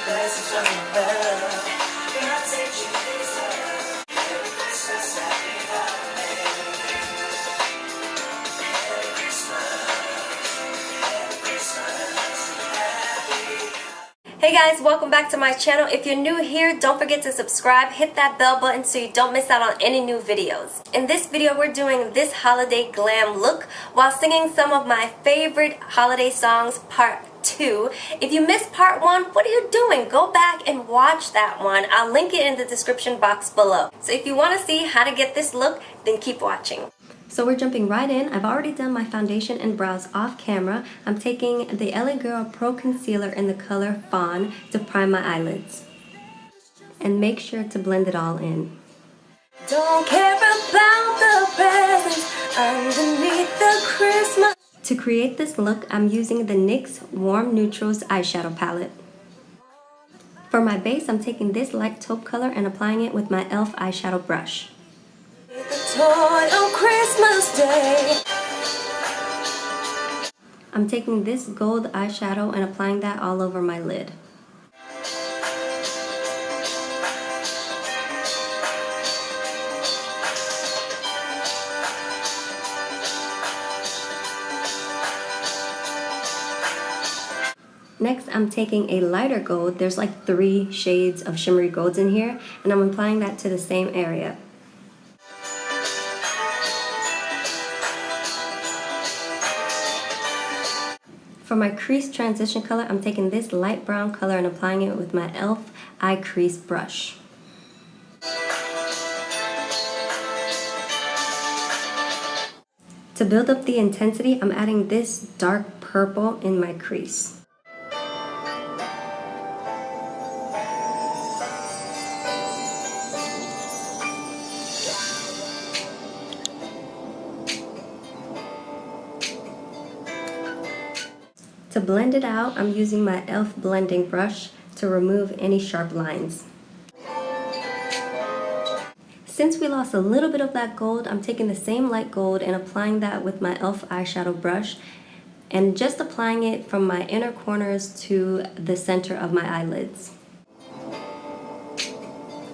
Hey guys, welcome back to my channel. If you're new here, don't forget to subscribe, hit that bell button so you don't miss out on any new videos. In this video, we're doing this holiday glam look while singing some of my favorite holiday songs, part 2. If you missed part 1, what are you doing? Go back and watch that one. I'll link it in the description box below. So if you want to see how to get this look, then keep watching. So we're jumping right in. I've already done my foundation and brows off camera. I'm taking the LA Girl Pro Concealer in the color Fawn to prime my eyelids. And make sure to blend it all in. Don't care about the presents underneath the Christmas. To create this look, I'm using the NYX Warm Neutrals eyeshadow palette. For my base, I'm taking this light taupe color and applying it with my E.L.F eyeshadow brush. On Christmas Day. I'm taking this gold eyeshadow and applying that all over my lid. Next, I'm taking a lighter gold. There's like 3 shades of shimmery golds in here, and I'm applying that to the same area. For my crease transition color, I'm taking this light brown color and applying it with my E.L.F eye crease brush. To build up the intensity, I'm adding this dark purple in my crease. To blend it out, I'm using my E.L.F blending brush to remove any sharp lines. Since we lost a little bit of that gold, I'm taking the same light gold and applying that with my E.L.F eyeshadow brush and just applying it from my inner corners to the center of my eyelids.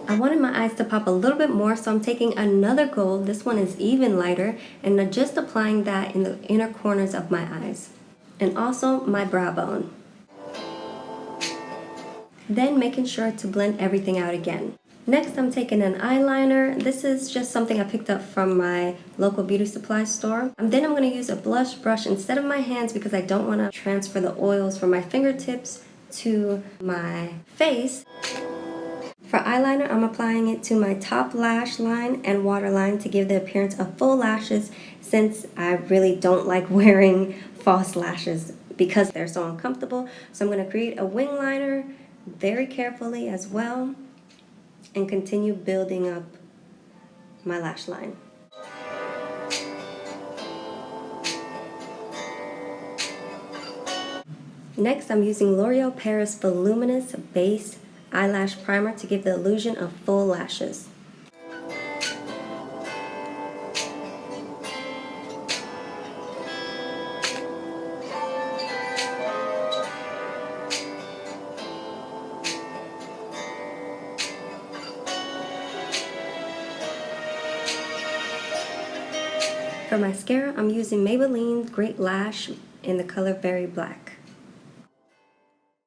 I wanted my eyes to pop a little bit more, so I'm taking another gold. This one is even lighter, and I'm just applying that in the inner corners of my eyes. And also my brow bone. Then making sure to blend everything out again. Next, I'm taking an eyeliner. This is just something I picked up from my local beauty supply store. Then I'm going to use a blush brush instead of my hands because I don't want to transfer the oils from my fingertips to my face. For eyeliner, I'm applying it to my top lash line and waterline to give the appearance of full lashes, since I really don't like wearing false lashes because they're so uncomfortable. So I'm going to create a wing liner very carefully as well and continue building up my lash line. Next, I'm using L'Oreal Paris Voluminous Base Eyelash Primer to give the illusion of full lashes. For mascara, I'm using Maybelline Great Lash in the color Berry Black.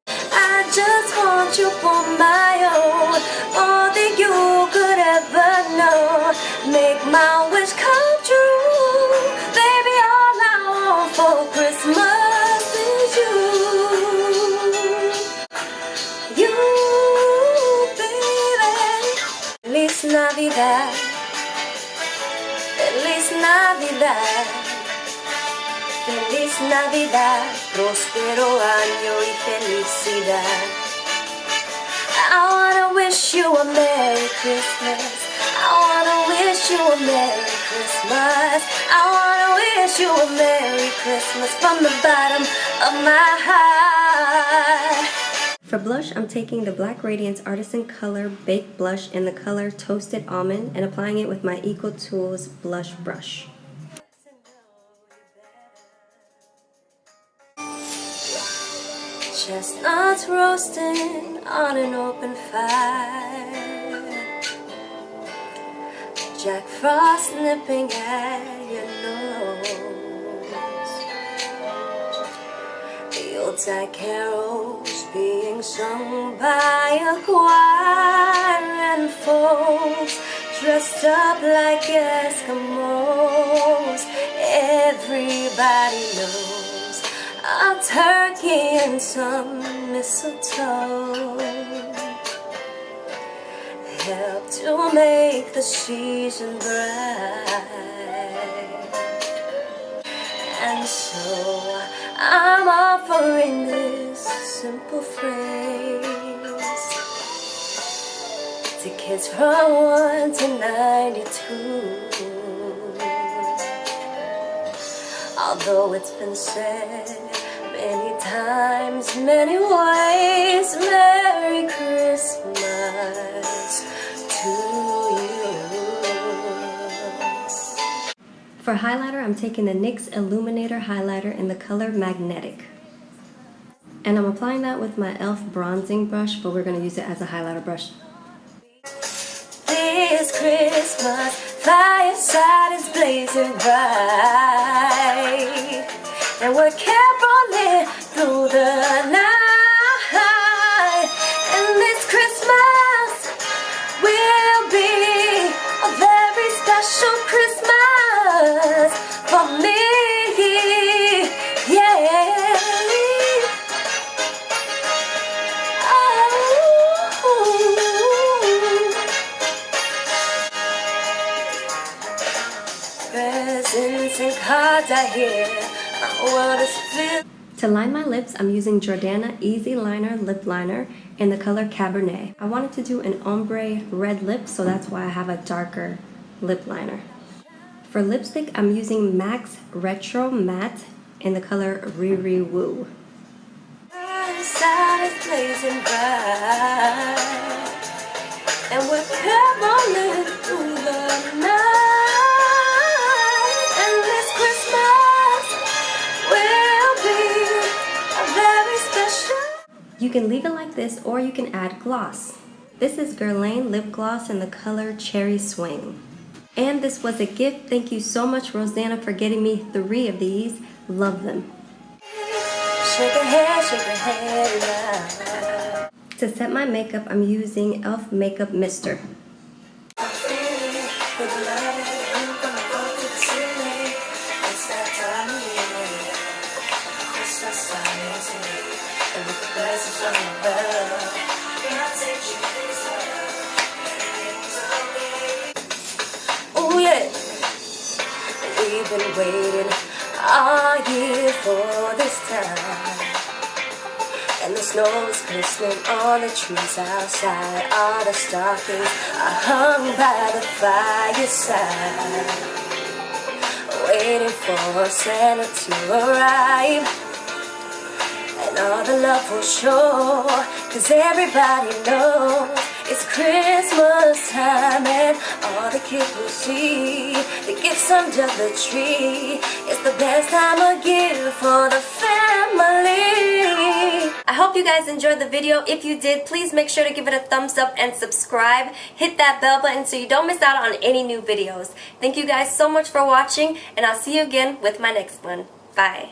I just want you for my own, all that you could ever know. Make my wish come true, baby, all I want for Christmas is you. You, baby. Feliz Navidad. Feliz Navidad, Feliz Navidad, próspero año y felicidad. I wanna wish you a Merry Christmas. I wanna wish you a Merry Christmas. I wanna wish you a Merry Christmas from the bottom of my heart. For blush, I'm taking the Black Radiance Artisan Color Baked Blush in the color Toasted Almond and applying it with my EcoTools blush brush. Chestnuts roasting on an open fire, Jack Frost nipping at your nose, the Yuletide carols being sung by a choir, and folks dressed up like Eskimos. Everybody knows a turkey and some mistletoe help to make the season bright. And so I'm offering this simple phrase to kids from 1 to 92. Although it's been said many times, many ways, Merry Christmas to you. For highlighter, I'm taking the NYX Illuminator highlighter in the color Magnetic. And I'm applying that with my E.L.F. bronzing brush, but we're going to use it as a highlighter brush. This Christmas, fireside is blazing bright, and we're caroling through the night. And this Christmas will be a very special Christmas for me, yeah. Presents and cards I hear, my world is filled. To line my lips, I'm using Jordana Easy Liner Lip Liner in the color Cabernet. I wanted to do an ombre red lip, so that's why I have a darker lip liner. For lipstick, I'm using MAC's Retro Matte in the color Riri Woo. Outside is blazing bright, and we're caroling through the night. You can leave it like this, or you can add gloss. This is Guerlain Lip Gloss in the color Cherry Swing. And this was a gift. Thank you so much, Rosanna, for getting me 3 of these. Love them. Shake your head now. To set my makeup, I'm using E.L.F. Makeup Mister. Oh yeah, we've been waiting all year for this time, and the snow is glistening on the trees outside. All the stockings are hung by the fireside, waiting for Santa to arrive. And all the love will show, 'cause everybody knows it's Christmas time, and all the kids will see the gifts under the tree. It's the best time of year for the family. I hope you guys enjoyed the video. If you did, please make sure to give it a thumbs up and subscribe. Hit that bell button so you don't miss out on any new videos. Thank you guys so much for watching, and I'll see you again with my next one. Bye.